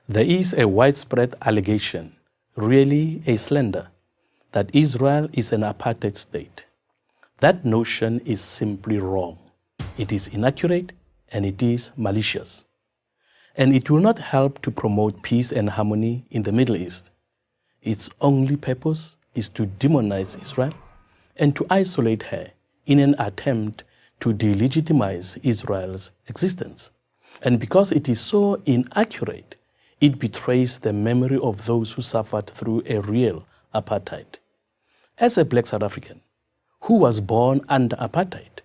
There is a widespread allegation, really a slander, that Israel is an apartheid state. That notion is simply wrong. It is inaccurate and it is malicious. And it will not help to promote peace and harmony in the Middle East. Its only purpose is to demonize Israel and to isolate her in an attempt to delegitimize Israel's existence. And because it is so inaccurate, it betrays the memory of those who suffered through a real apartheid. As a black South African who was born under apartheid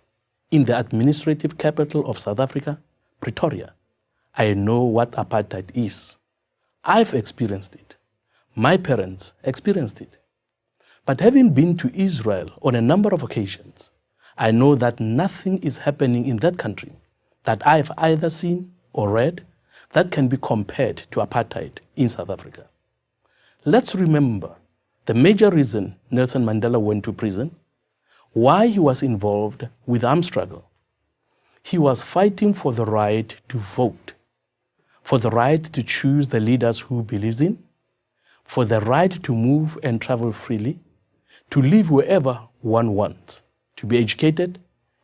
in the administrative capital of South Africa, Pretoria, I know what apartheid is. I've experienced it. My parents experienced it. But having been to Israel on a number of occasions, I know that nothing is happening in that country that I've either seen or read that can be compared to apartheid in South Africa. Let's remember the major reason Nelson Mandela went to prison, why he was involved with the armed struggle. He was fighting for the right to vote, for the right to choose the leaders who believes in, for the right to move and travel freely, to live wherever one wants, to be educated,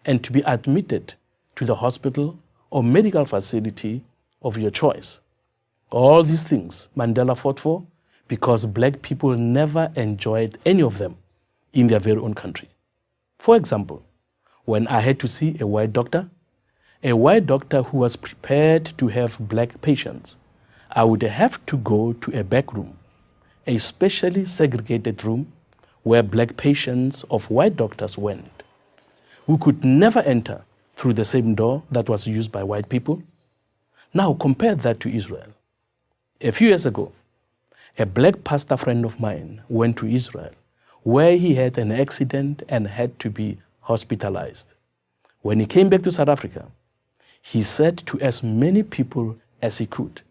and to be admitted to the hospital or medical facility of your choice. All these things Mandela fought for because black people never enjoyed any of them in their very own country. For example, when I had to see a white doctor who was prepared to have black patients, I would have to go to a back room, a specially segregated room where black patients of white doctors went, who could never enter through the same door that was used by white people. Now compare that to Israel. A few years ago, a black pastor friend of mine went to Israel where he had an accident and had to be hospitalized. When he came back to South Africa, he said to as many people as he could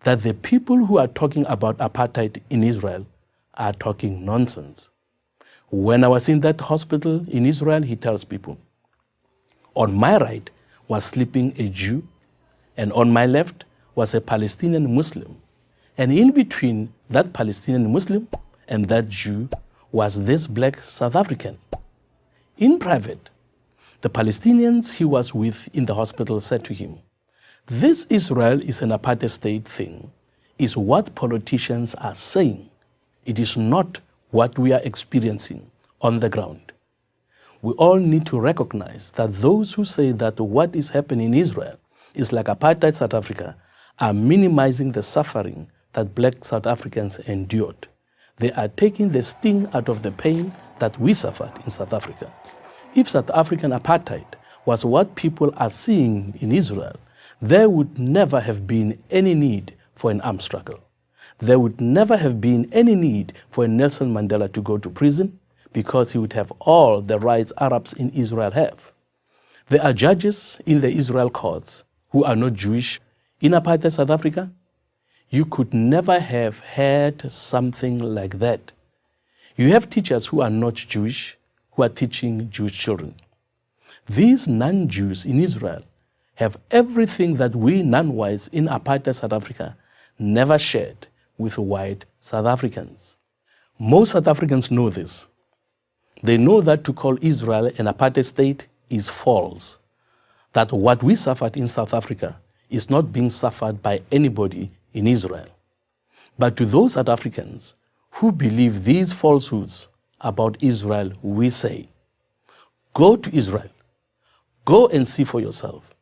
that the people who are talking about apartheid in Israel are talking nonsense. When I was in that hospital in Israel, he tells people, on my right was sleeping a Jew, and on my left was a Palestinian Muslim. And in between that Palestinian Muslim and that Jew was this black South African. In private, the Palestinians he was with in the hospital said to him, this Israel is an apartheid state thing, is what politicians are saying. It is not what we are experiencing on the ground. We all need to recognize that those who say that what is happening in Israel is like apartheid South Africa are minimizing the suffering that black South Africans endured. They are taking the sting out of the pain that we suffered in South Africa. If South African apartheid was what people are seeing in Israel, there would never have been any need for an armed struggle. There would never have been any need for Nelson Mandela to go to prison because he would have all the rights Arabs in Israel have. There are judges in the Israel courts who are not Jewish in apartheid South Africa. You could never have had something like that. You have teachers who are not Jewish who are teaching Jewish children. These non-Jews in Israel have everything that we non-whites in apartheid South Africa never shared with white South Africans. Most South Africans know this. They know that to call Israel an apartheid state is false, that what we suffered in South Africa is not being suffered by anybody in Israel. But to those South Africans who believe these falsehoods about Israel, we say, go to Israel, go and see for yourself.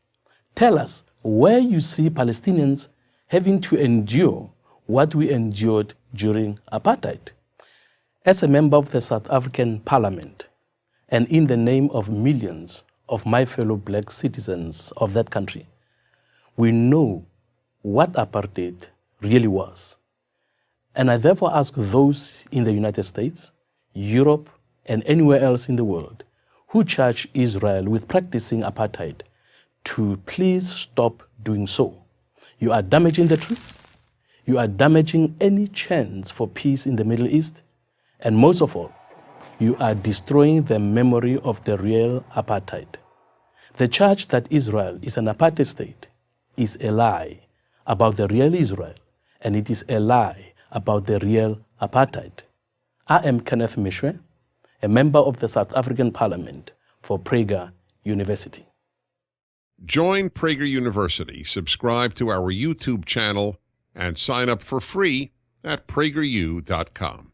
Tell us where you see Palestinians having to endure what we endured during apartheid. As a member of the South African Parliament, and in the name of millions of my fellow black citizens of that country, we know what apartheid really was. And I therefore ask those in the United States, Europe, and anywhere else in the world who charge Israel with practicing apartheid to please stop doing so. You are damaging the truth. You are damaging any chance for peace in the Middle East. And most of all, you are destroying the memory of the real apartheid. The charge that Israel is an apartheid state is a lie about the real Israel and it is a lie about the real apartheid. I am Kenneth Meshoe, a member of the South African Parliament for Prager University. Join Prager University, subscribe to our YouTube channel, and sign up for free at prageru.com.